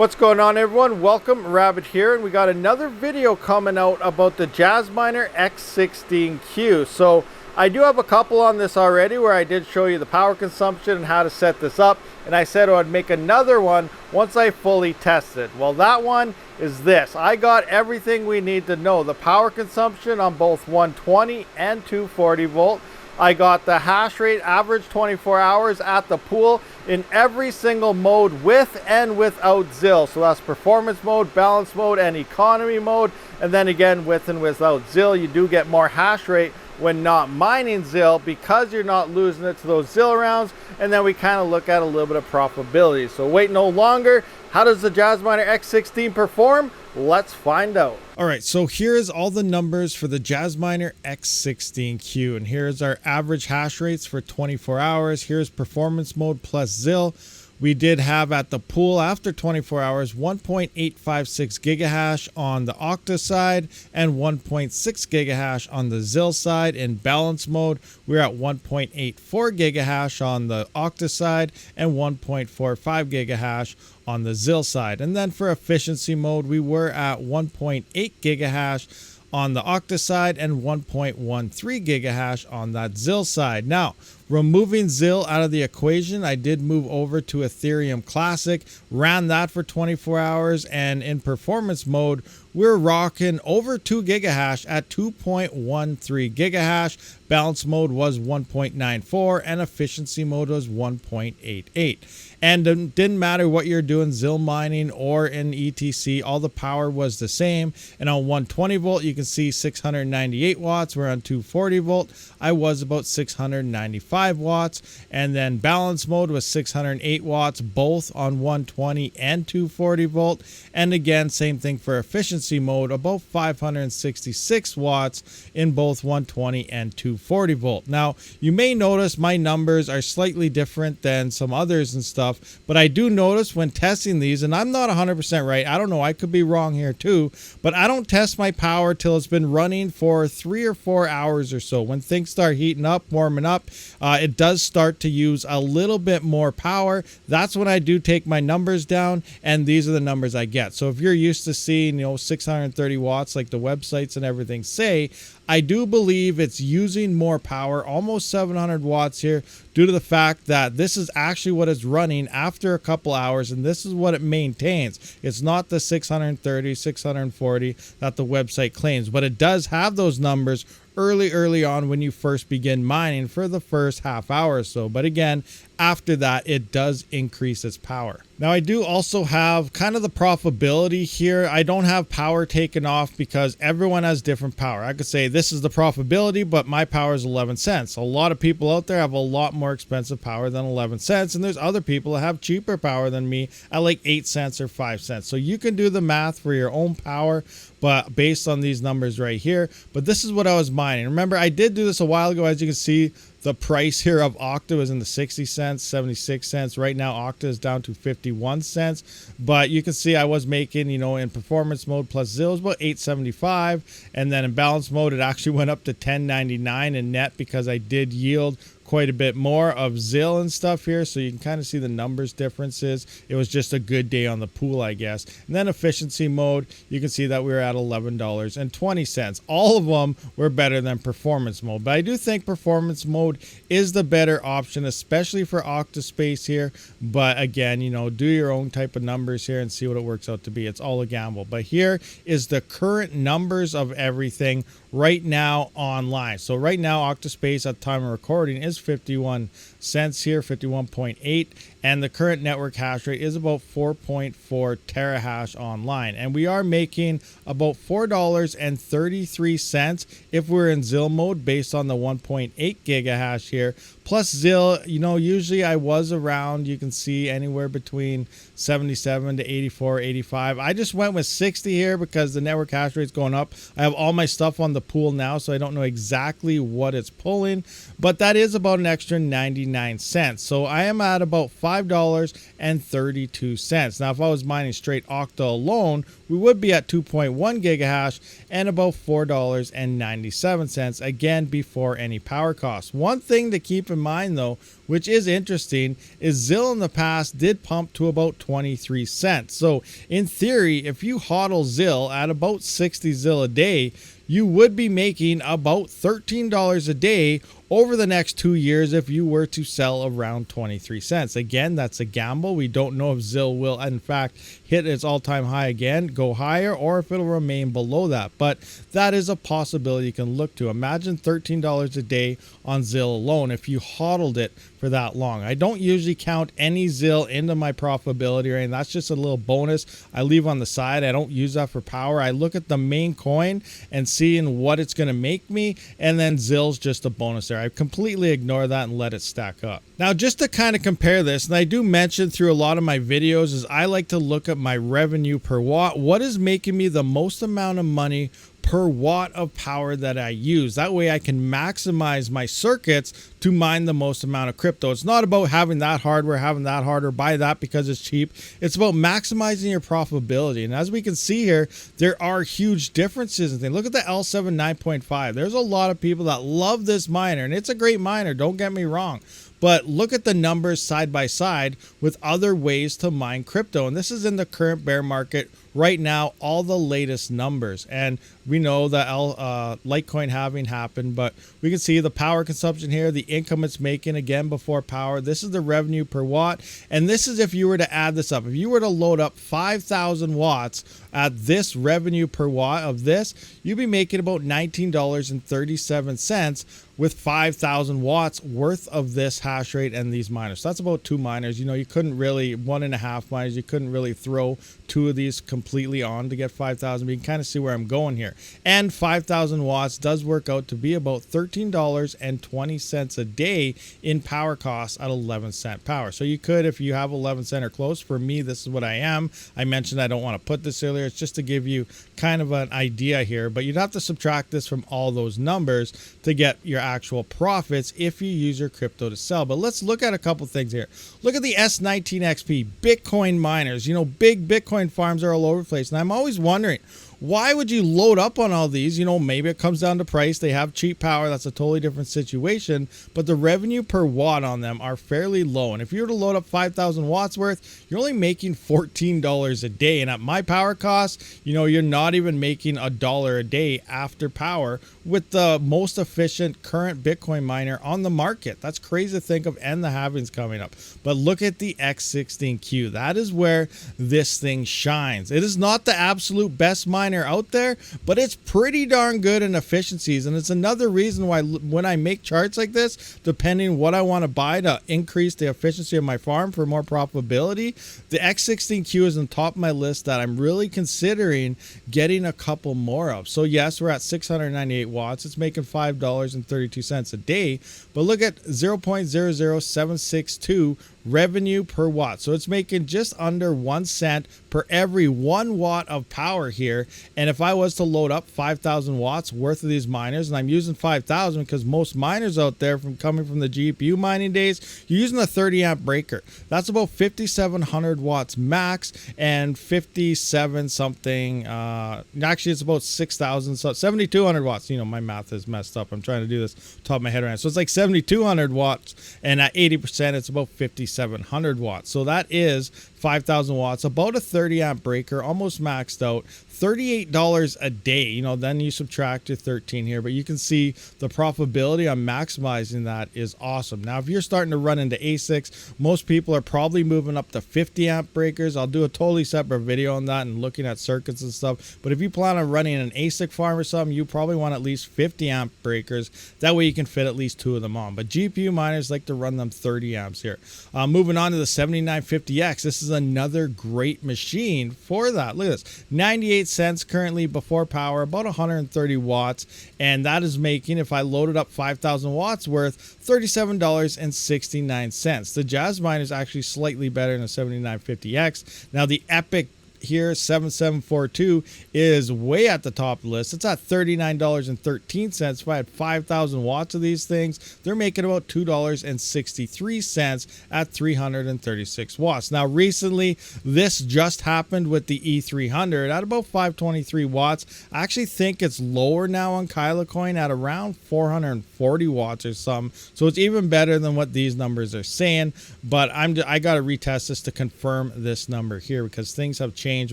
What's going on, everyone? Welcome, Rabid here, and we got another video coming out about the Jasminer X16-Q. So I do have a couple on this already where I did show you the power consumption and how to set this up, and I said I would make another one once I fully tested. Well, that one is this. I got everything we need to know. The power consumption on both 120 and 240 volt. I got the hash rate average 24 hours at the pool in every single mode with and without ZIL. So that's performance mode, balance mode, and economy mode. And then again, with and without ZIL, you do get more hash rate when not mining ZIL because you're not losing it to those ZIL rounds. And then we kind of look at a little bit of profitability. So wait no longer. How does the Jasminer X16 perform? Let's find out. All right, so here's all the numbers for the Jasminer X16-Q, and here's our average hash rates for 24 hours. Here's performance mode plus ZIL. We did have at the pool after 24 hours 1.856 gigahash on the Octa side and 1.6 gigahash on the ZIL side. In balance mode, we're at 1.84 gigahash on the Octa side and 1.45 gigahash on the ZIL side. And then for efficiency mode, we were at 1.8 gigahash on the Octa side and 1.13 gigahash on that ZIL side. Now, removing ZIL out of the equation, I did move over to Ethereum Classic, ran that for 24 hours, and in performance mode, we're rocking over 2 gigahash at 2.13 gigahash. Balance mode was 1.94 and efficiency mode was 1.88. And it didn't matter what you're doing, ZIL mining or in ETC, all the power was the same. And on 120 volt, you can see 698 watts. We're on 240 volt. I was about 695 watts. And then balance mode was 608 watts, both on 120 and 240 volt. And again, same thing for efficiency mode, about 566 watts in both 120 and 240 volt. Now, you may notice my numbers are slightly different than some others and stuff, but I do notice when testing these, and I'm not 100% right, I don't know, I could be wrong here too, but I don't test my power till it's been running for 3 or 4 hours or so. When things start heating up, warming up, it does start to use a little bit more power. That's when I do take my numbers down, and these are the numbers I get. So if you're used to seeing, 630 watts like the websites and everything say, I do believe it's using more power, almost 700 watts here, due to the fact that this is actually what it's running after a couple hours, and this is what it maintains. It's not the 630, 640 that the website claims, but it does have those numbers early on when you first begin mining for the first half hour or so. But again, after that, it does increase its power. Now, I do also have kind of the profitability here. I don't have power taken off because everyone has different power. I could say this is the profitability, but my power is 11 cents. A lot of people out there have a lot more expensive power than 11 cents. And there's other people that have cheaper power than me at like 8 cents or 5 cents. So you can do the math for your own power, but based on these numbers right here. But this is what I was mining. Remember, I did do this a while ago. As you can see, the price here of Octa was in the 60 cents, 76 cents. Right now, Octa is down to 51 cents. But you can see I was making, in performance mode plus ZIL was about 875. And then in balance mode, it actually went up to 10.99 in net because I did yield quite a bit more of ZIL and stuff here, so you can kind of see the numbers differences. It was just a good day on the pool, I guess. And then efficiency mode, you can see that we were at $11.20. All of them were better than performance mode, but I do think performance mode is the better option, especially for Octa.Space here. But again, do your own type of numbers here and see what it works out to be. It's all a gamble. But here is the current numbers of everything right now online. So right now, Octa.Space at the time of recording is 51 cents here, 51.8, and the current network hash rate is about 4.4 terahash online, and we are making about $4.33 if we're in ZIL mode based on the 1.8 gigahash here plus ZIL. Usually I was around, you can see, anywhere between 77 to 84, 85. I just went with 60 here because the network hash rate is going up. I have all my stuff on the pool now, so I don't know exactly what it's pulling, but that is about an extra 99 $5.69. So I am at about $5.32. Now, if I was mining straight Octa alone, we would be at 2.1 gigahash and about $4.97, again, before any power costs. One thing to keep in mind, though, which is interesting, is ZIL in the past did pump to about 23 cents. So in theory, if you hodl ZIL at about 60 ZIL a day, you would be making about $13 a day over the next 2 years if you were to sell around 23 cents. Again, that's a gamble. We don't know if ZIL will, in fact, hit its all-time high again, go higher, or if it'll remain below that. But that is a possibility you can look to. Imagine $13 a day on ZIL alone if you hodled it for that long. I don't usually count any ZIL into my profitability, right? And that's just a little bonus I leave on the side. I don't use that for power. I look at the main coin and seeing what it's going to make me, and then ZIL's just a bonus there. I completely ignore that and let it stack up. Now, just to kind of compare this, and I do mention through a lot of my videos, is I like to look at my revenue per watt. What is making me the most amount of money per watt of power that I use? That way I can maximize my circuits to mine the most amount of crypto. It's not about having that hardware, buy that because it's cheap. It's about maximizing your profitability. And as we can see here, there are huge differences and things. Look at the L7 9.5. There's a lot of people that love this miner, and it's a great miner, don't get me wrong. But look at the numbers side by side with other ways to mine crypto. And this is in the current bear market right now, all the latest numbers. And we know that Litecoin halving happened, but we can see the power consumption here, the income it's making again before power. This is the revenue per watt. And this is if you were to add this up. If you were to load up 5,000 watts at this revenue per watt of this, you'd be making about $19.37 with 5,000 watts worth of this hash rate and these miners. So that's about 2 miners. You know, you couldn't really, 1.5 miners, you couldn't really throw 2 of these completely on to get 5,000. But you can kind of see where I'm going here. And 5,000 watts does work out to be about $13.20 a day in power costs at 11 cent power. So you could, if you have 11 cent or close, for me, this is what I am. I mentioned I don't want to put this earlier. It's just to give you kind of an idea here, but you'd have to subtract this from all those numbers to get your actual profits if you use your crypto to sell. But let's look at a couple things here. Look at the S19XP Bitcoin miners. You know, big Bitcoin farms are all over the place. And I'm always wondering, why would you load up on all these? You know, maybe it comes down to price. They have cheap power. That's a totally different situation. But the revenue per watt on them are fairly low. And if you were to load up 5,000 watts worth, you're only making $14 a day. And at my power cost, you know, you're not even making $1 a day after power with the most efficient current Bitcoin miner on the market. That's crazy to think of, and the halvings coming up. But look at the X16Q. That is where this thing shines. It is not the absolute best miner out there, but it's pretty darn good in efficiencies. And it's another reason why when I make charts like this, depending what I want to buy to increase the efficiency of my farm for more profitability, the X16Q is on top of my list that I'm really considering getting a couple more of. So yes, we're at 698 watts. It's making $5.32 a day, but look at 0.00762 revenue per watt. So it's making just under 1 cent per every 1 watt of power here. And if I was to load up 5,000 watts worth of these miners, and I'm using 5,000 because most miners out there coming from the GPU mining days, you're using a 30 amp breaker. That's about 5,700 watts max and 57 something. Actually, it's about 6,000, so 7,200 watts. You know, my math is messed up. I'm trying to do this top of my head right now. So it's like 7,200 watts, and at 80%, it's about 5,700 watts. So that is 5,000 watts, about a 30 amp breaker, almost maxed out. $38 a day. You know, then you subtract your 13 here, but you can see the profitability on maximizing that is awesome. Now, if you're starting to run into ASICs, most people are probably moving up to 50 amp breakers. I'll do a totally separate video on that and looking at circuits and stuff. But if you plan on running an ASIC farm or something, you probably want at least 50 amp breakers. That way you can fit at least 2 of them on. But GPU miners like to run them 30 amps here. Moving on to the 7950X. This is another great machine for that. Look at this, 98 cents currently before power, about 130 watts, and that is making, if I loaded up 5,000 watts worth, $37.69. The Jasminer is actually slightly better than the 7950X. Now the Epic here, 7742, is way at the top of the list. It's at $39.13. If I had 5,000 watts of these things, they're making about $2.63 at 336 watts. Now, recently, this just happened with the E300 at about 523 watts. I actually think it's lower now on Kylecoin at around 440 watts or something. So it's even better than what these numbers are saying. But I got to retest this to confirm this number here because things have changed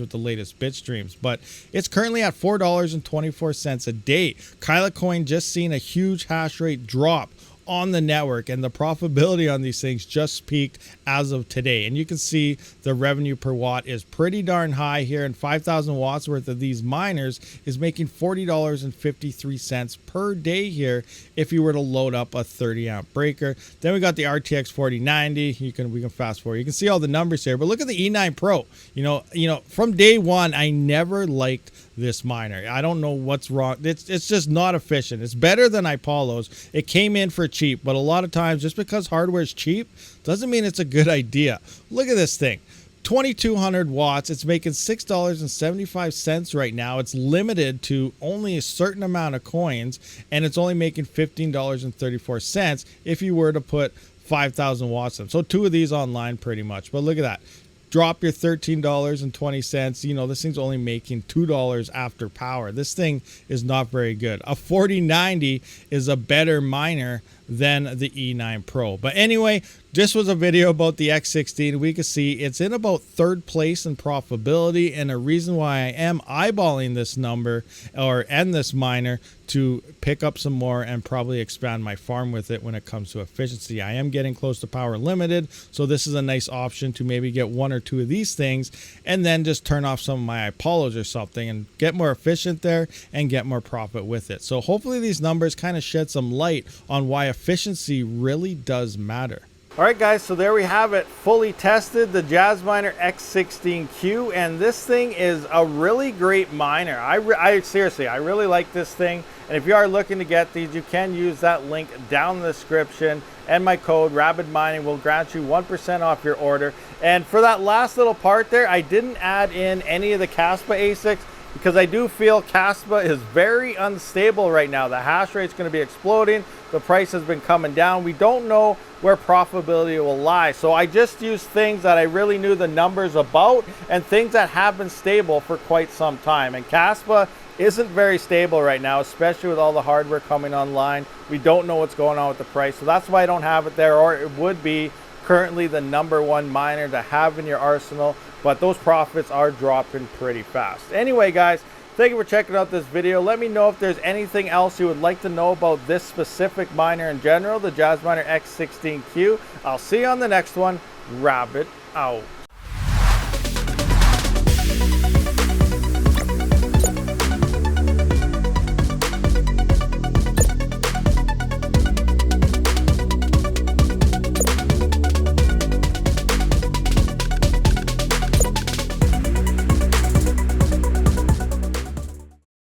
with the latest bit streams. But it's currently at $4.24 a day. Kylecoin just seen a huge hash rate drop on the network, and the profitability on these things just peaked as of today. And you can see the revenue per watt is pretty darn high here, and 5,000 watts worth of these miners is making $40.53 per day here if you were to load up a 30 amp breaker. Then we got the RTX 4090. We can fast forward. You can see all the numbers here, but look at the E9 Pro. You know, from day one, I never liked this miner. I don't know what's wrong. It's just not efficient. It's better than Apollo's. It came in for cheap, but a lot of times just because hardware is cheap doesn't mean it's a good idea. Look at this thing. 2200 watts. It's making $6.75 right now. It's limited to only a certain amount of coins, and it's only making $15.34 if you were to put 5,000 watts in. So two of these online pretty much. But look at that. Drop your $13.20. You know, this thing's only making $2 after power. This thing is not very good. A 4090 is a better miner than the E9 Pro. But anyway, this was a video about the X16. We can see it's in about third place in profitability, and a reason why I am eyeballing this number and this miner to pick up some more and probably expand my farm with it when it comes to efficiency. I am getting close to power limited, so this is a nice option to maybe get one or two of these things and then just turn off some of my Apollos or something and get more efficient there and get more profit with it. So hopefully these numbers kind of shed some light on why efficiency really does matter. All right, guys, so there we have it, fully tested, the Jasminer X16-Q, and this thing is a really great miner. Seriously, I really like this thing, and if you are looking to get these, you can use that link down in the description, and my code rabidmining will grant you 1% off your order. And for that last little part there, I didn't add in any of the Kaspa ASICs, because I do feel Kaspa is very unstable right now. The hash rate is going to be exploding. The price has been coming down. We don't know where profitability will lie. So I just used things that I really knew the numbers about and things that have been stable for quite some time. And Kaspa isn't very stable right now, especially with all the hardware coming online. We don't know what's going on with the price. So that's why I don't have it there, or it would be currently the #1 miner to have in your arsenal, but those profits are dropping pretty fast. Anyway, guys, thank you for checking out this video. Let me know if there's anything else you would like to know about this specific miner in general, the Jasminer X16-Q. I'll see you on the next one. Rabid out.